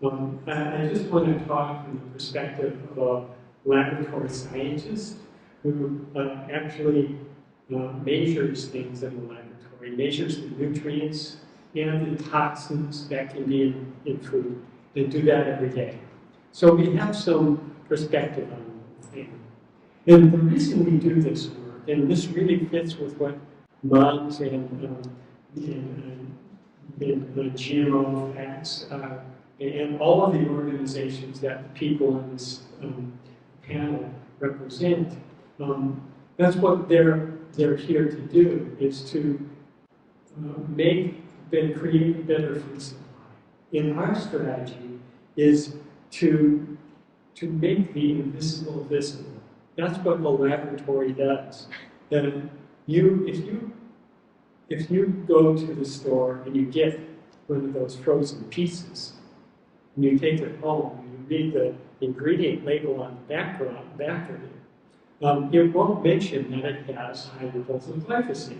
I just want to talk from the perspective of a laboratory scientist who actually measures things in the laboratory, measures the nutrients and the toxins that can be in food, and do that every day. So we have some perspective on the thing. And the reason we do this work, and this really fits with what MUNS and GMO facts and all of the organizations that the people on this panel represent, that's what they're here to do, is to create a better food supply. And our strategy is to make the invisible visible. That's what the laboratory does. And if you go to the store and you get one of those frozen pieces, and you take it home, and you read the ingredient label on the back of it, it won't mention that it has high levels of glyphosate.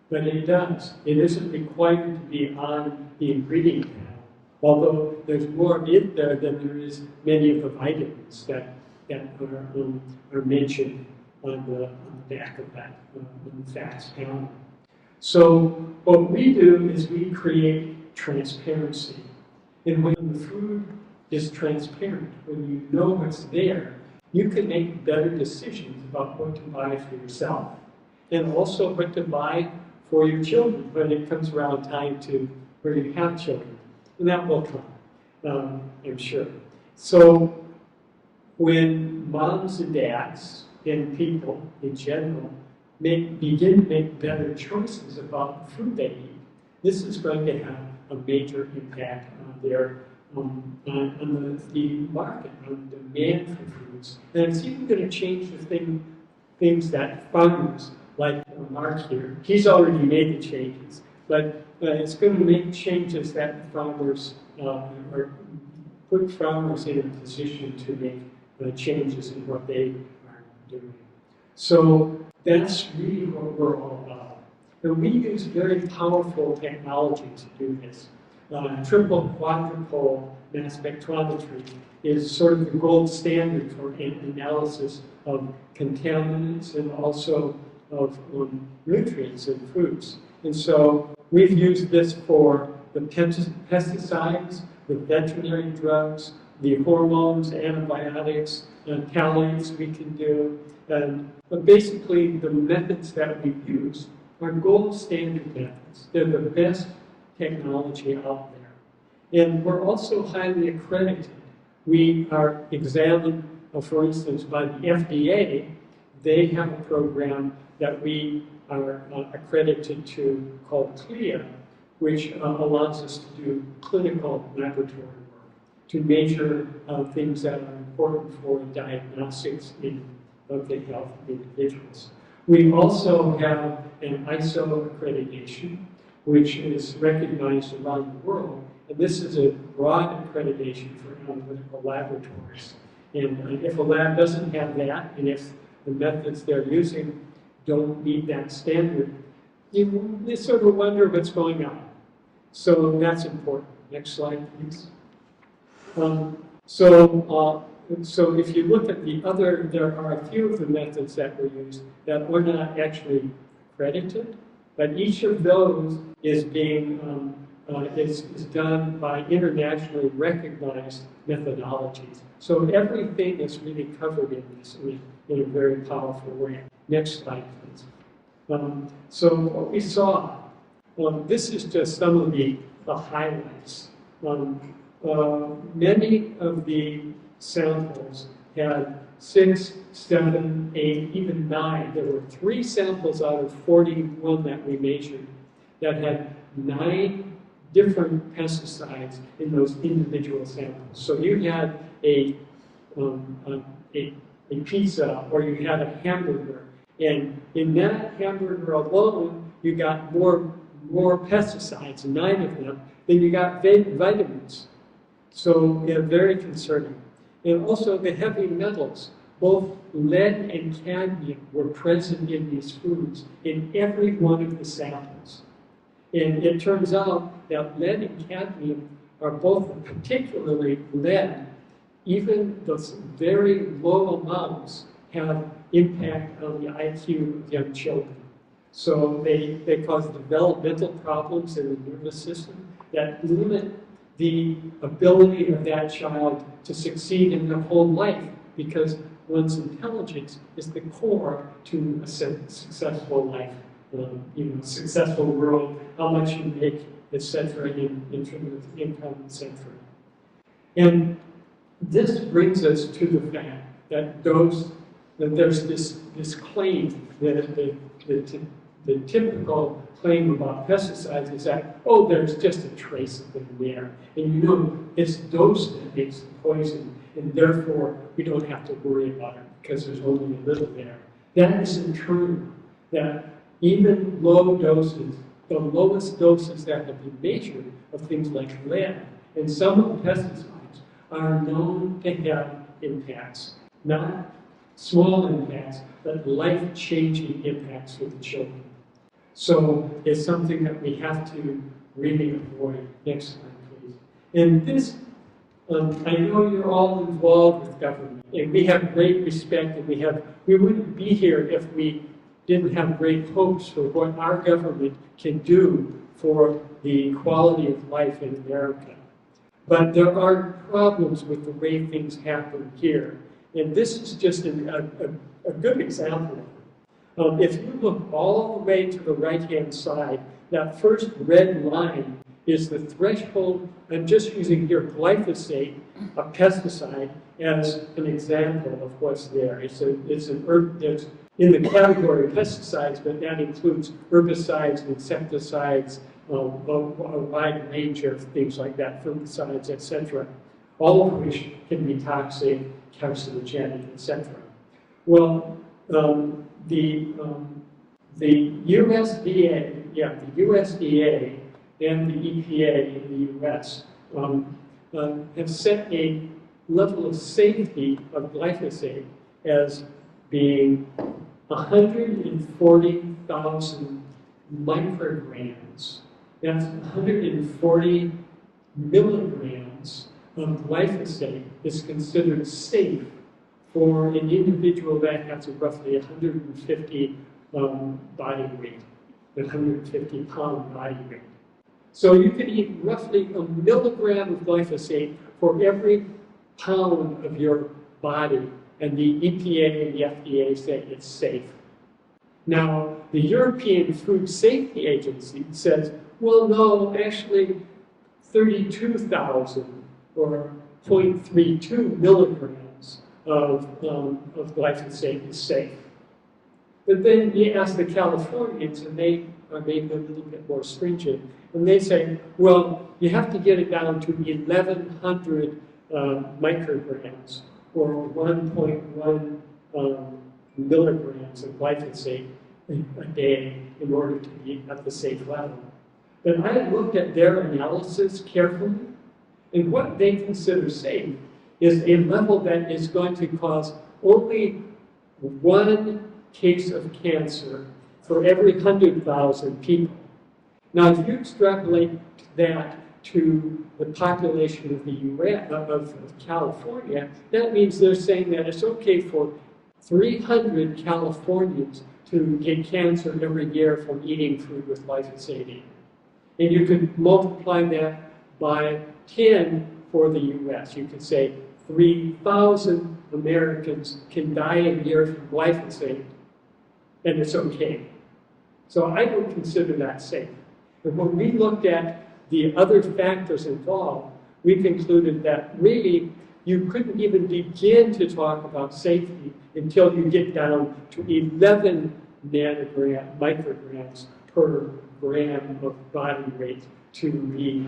But it does. It isn't required to be on the ingredient panel, although there's more of it there than there is many of the vitamins that are mentioned on the back of that facts panel. So what we do is we create transparency. And when the food is transparent, when you know what's there, you can make better decisions about what to buy for yourself, and also what to buy for your children when it comes around time to where you have children. And that will come, I'm sure. So when moms and dads and people in general begin to make better choices about the food they eat, this is going to have a major impact on their on the market, on the demand for foods. And it's even going to change the things that farmers, like Mark here, he's already made the changes, but it's going to make changes that farmers, or put farmers in a position to make changes in what they are doing. So that's really what we're all about. And we use very powerful technology to do this. Triple quadrupole mass spectrometry is sort of the gold standard for analysis of contaminants and also of nutrients in foods. And so we've used this for the pesticides, the veterinary drugs, the hormones, antibiotics, phthalates we can do. But basically, the methods that we use are gold standard methods. They're the best technology out there. And we're also highly accredited. We are examined, for instance, by the FDA. They have a program that we are accredited to called CLIA, which allows us to do clinical laboratory work, to measure things that are important for diagnostics of the health of individuals. We also have an ISO accreditation, which is recognized around the world. And this is a broad accreditation for analytical laboratories. And if a lab doesn't have that, and if the methods they're using don't meet that standard, you sort of wonder what's going on. So that's important. Next slide, please. So if you look at the other, there are a few of the methods that were used that were not actually accredited, but each of those is being is done by internationally recognized methodologies. So everything is really covered in this in a very powerful way. Next slide, please. So what we saw, this is just some of the highlights. Many of the samples had 6, 7, 8, even 9. There were 3 samples out of 41 that we measured that had 9 different pesticides in those individual samples. So you had a pizza or you had a hamburger, and in that hamburger alone, you got more pesticides, 9 of them, than you got vitamins. So yeah, very concerning. And also the heavy metals, both lead and cadmium were present in these foods in every one of the samples. And it turns out that lead and cadmium are both, particularly lead, even those very low amounts have impact on the IQ of young children. So they cause developmental problems in the nervous system that limit the ability of that child to succeed in their whole life, because one's intelligence is the core to a successful life, successful world, how much you make, etc., in terms of income, etc. And this brings us to the fact that there's this claim that the typical claim about pesticides is that, oh, there's just a trace of them there. And it's dose that makes the poison, and therefore we don't have to worry about it because there's only a little there. That isn't true. That even low doses, the lowest doses that have been measured of things like lead and some of the pesticides are known to have impacts. Not small impacts, but life-changing impacts for the children. So it's something that we have to really avoid. Next slide, please. And this, I know you're all involved with government, and we have great respect, and we wouldn't be here if we didn't have great hopes for what our government can do for the quality of life in America. But there are problems with the way things happen here. And this is just a good example of it. If you look all the way to the right-hand side, that first red line is the threshold. I'm just using here glyphosate, a pesticide, as an example of what's there. It's in the category of pesticides, but that includes herbicides, insecticides, a wide range of things like that, fungicides, etc., all of which can be toxic, carcinogenic, etc. Well, the USDA and the EPA in the US have set a level of safety of glyphosate as being 140,000 micrograms. That's 140 milligrams of glyphosate is considered safe for an individual that has roughly 150 body weight, 150 pound body weight. So you can eat roughly a milligram of glyphosate for every pound of your body, and the EPA and the FDA say it's safe. Now, the European Food Safety Agency says, well, no, actually 32,000 or 0.32 milligrams of glyphosate is safe. But then you ask the Californians, and they are maybe a little bit more stringent, and they say, well, you have to get it down to 1,100 micrograms, or 1.1 milligrams of glyphosate a day in order to be at the safe level. But I looked at their analysis carefully, and what they consider safe is a level that is going to cause only one case of cancer for every 100,000 people. Now, if you extrapolate that to the population of the US, of California, that means they're saying that it's okay for 300 Californians to get cancer every year from eating food with glyphosate in it. And you could multiply that by 10 for the US. You could say 3,000 Americans can die a year from glyphosate, and it's okay. So I don't consider that safe. And when we looked at the other factors involved, we concluded that really you couldn't even begin to talk about safety until you get down to 11 micrograms per gram of body weight to be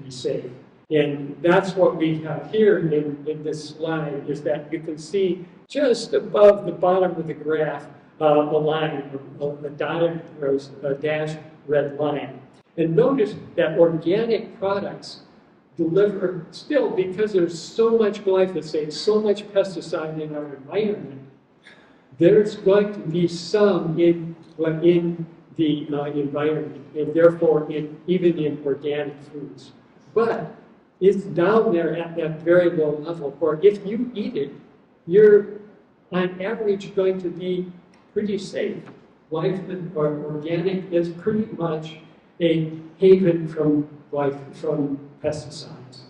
safe. And that's what we have here in this slide, is that you can see just above the bottom of the graph a line, a dotted or a dashed red line. And notice that organic products deliver still, because there's so much glyphosate, so much pesticide in our environment, there's going to be some in the environment, and therefore even in organic foods. But it's down there at that very low level. Or if you eat it, you're on average going to be pretty safe. Life or organic is pretty much a haven from pesticides.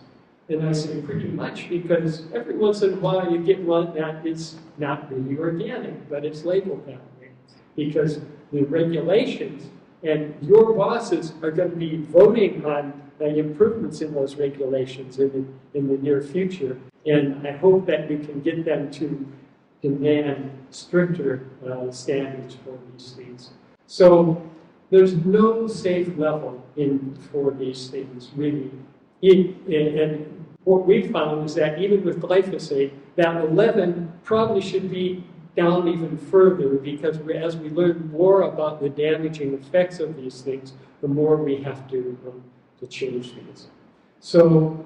And I say pretty much because every once in a while you get one that is not really organic, but it's labeled that way. Because the regulations and your bosses are going to be voting on improvements in those regulations in the near future. And I hope that you can get them to demand stricter standards for these things. So there's no safe level for these things, really. And what we found is that even with glyphosate, that 11 probably should be down even further because as we learn more about the damaging effects of these things, the more we have to change these. So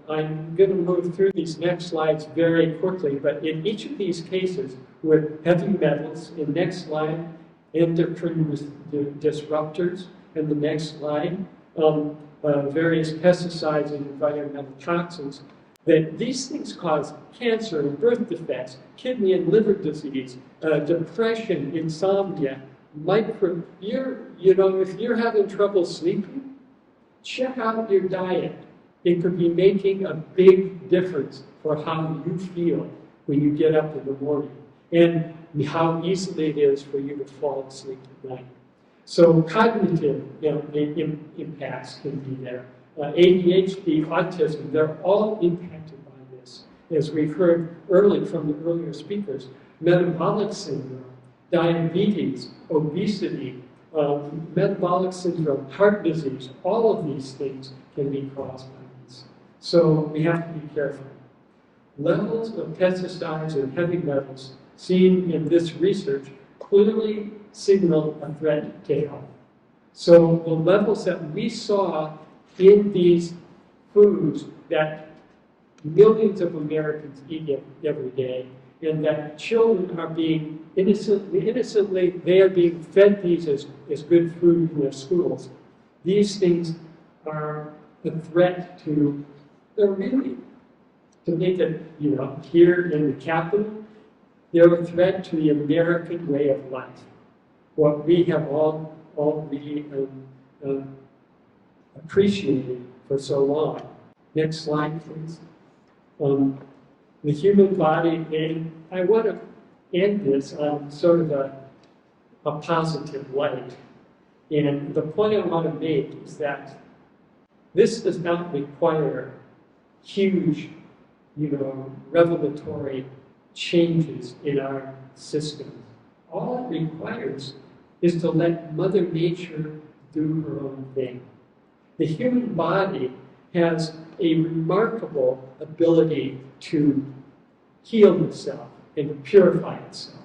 I'm going to move through these next slides very quickly, but in each of these cases with heavy metals, in next slide, endocrine disruptors, and the next slide, various pesticides and environmental toxins, that these things cause cancer and birth defects, kidney and liver disease, depression, insomnia, if you're having trouble sleeping, check out your diet. It could be making a big difference for how you feel when you get up in the morning and how easily it is for you to fall asleep at night. So cognitive impacts can be there. ADHD, autism, they're all impacted by this. As we've heard from the earlier speakers, metabolic syndrome, diabetes, obesity, metabolic syndrome, heart disease, all of these things can be caused by this. So we have to be careful. Levels of pesticides and heavy metals seen in this research clearly signal a threat to health. So the levels that we saw in these foods that millions of Americans eat every day, and that children are being innocently, they are being fed these as good food in their schools. These things are a threat to, they're really, to make it, here in the capital, they're a threat to the American way of life. What we have all really appreciated for so long. Next slide, please. The human body, and I want to end this on sort of a positive light. And the point I want to make is that this does not require huge, revelatory changes in our systems. All it requires is to let Mother Nature do her own thing. The human body has a remarkable ability to heal itself and to purify itself.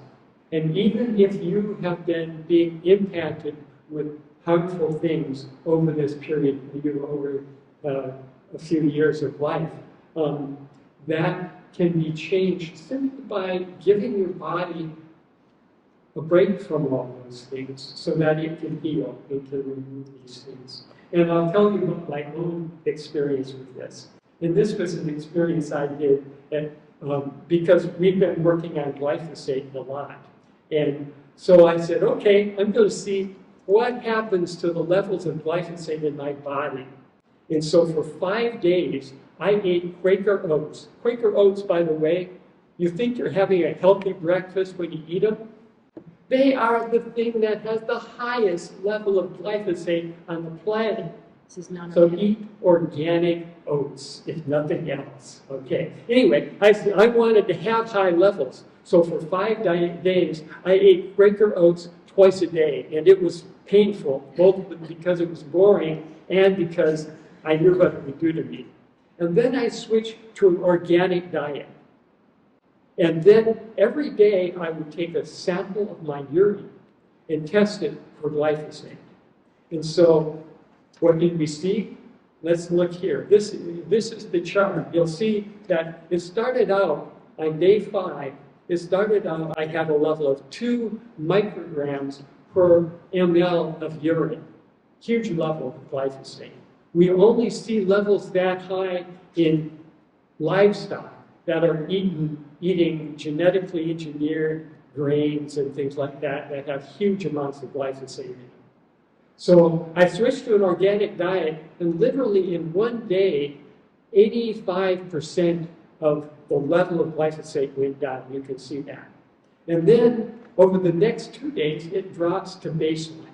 And even if you have been being impacted with harmful things over this period, over a few years of life, that can be changed simply by giving your body a break from all those things so that it can heal and can remove these things. And I'll tell you about my own experience with this. And this was an experience I did because we've been working on glyphosate a lot. And so I said, okay, I'm going to see what happens to the levels of glyphosate in my body. And so for 5 days, I ate Quaker oats. Quaker oats, by the way, you think you're having a healthy breakfast when you eat them? They are the thing that has the highest level of glyphosate on the planet. So eat organic oats, if nothing else. Okay. Anyway, I wanted to have high levels. So for 5 days, I ate Quaker oats twice a day. And it was painful, both because it was boring and because I knew what it would do to me. And then I switched to an organic diet. And then every day I would take a sample of my urine and test it for glyphosate. And so what did we see? Let's look here. This is the chart. You'll see that it started out on day 5. It started out, I had a level of 2 micrograms per ml of urine. Huge level of glyphosate. We only see levels that high in livestock that are eating genetically engineered grains and things like that that have huge amounts of glyphosate in them. So I switched to an organic diet, and literally in one day, 85% of the level of glyphosate went down. You can see that. And then over the next 2 days, it drops to baseline.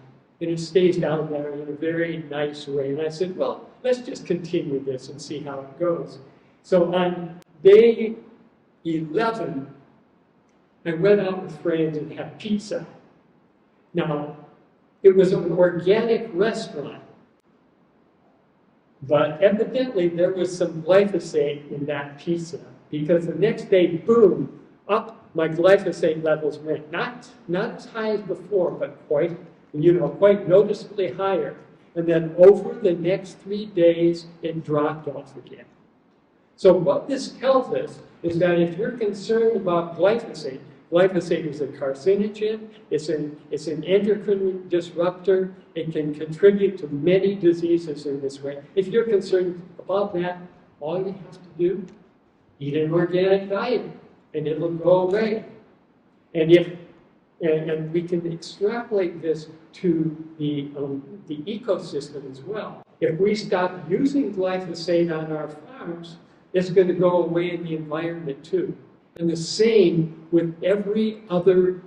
And it stays down there in a very nice way. And I said, well, let's just continue this and see how it goes. So on day 11, I went out with friends and had pizza. Now, it was an organic restaurant, but evidently there was some glyphosate in that pizza, because the next day, boom, up my glyphosate levels went. Not as high as before, but quite noticeably higher. And then over the next 3 days, it dropped off again. So what this tells us is that if you're concerned about glyphosate, glyphosate is a carcinogen, it's an endocrine disruptor, it can contribute to many diseases in this way. If you're concerned about that, all you have to do, eat an organic diet, and it will go away. And we can extrapolate this to the ecosystem as well. If we stop using glyphosate on our farms, it's going to go away in the environment too. And the same with every other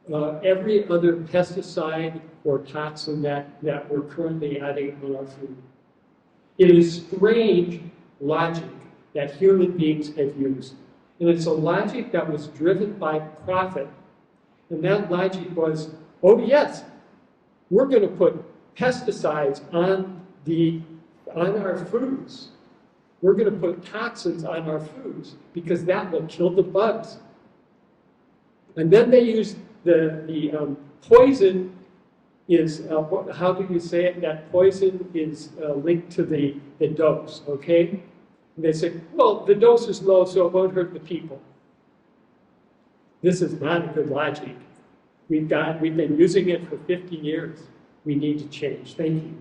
pesticide or toxin that we're currently adding on our food. It is strange logic that human beings have used. And it's a logic that was driven by profit. And that logic was, oh yes, we're going to put pesticides on our foods. We're going to put toxins on our foods because that will kill the bugs. And then they use the poison is, how do you say it? That poison is linked to the dose, okay? And they say, well, the dose is low, so it won't hurt the people. This is not a good logic. We've been using it for 50 years. We need to change. Thank you.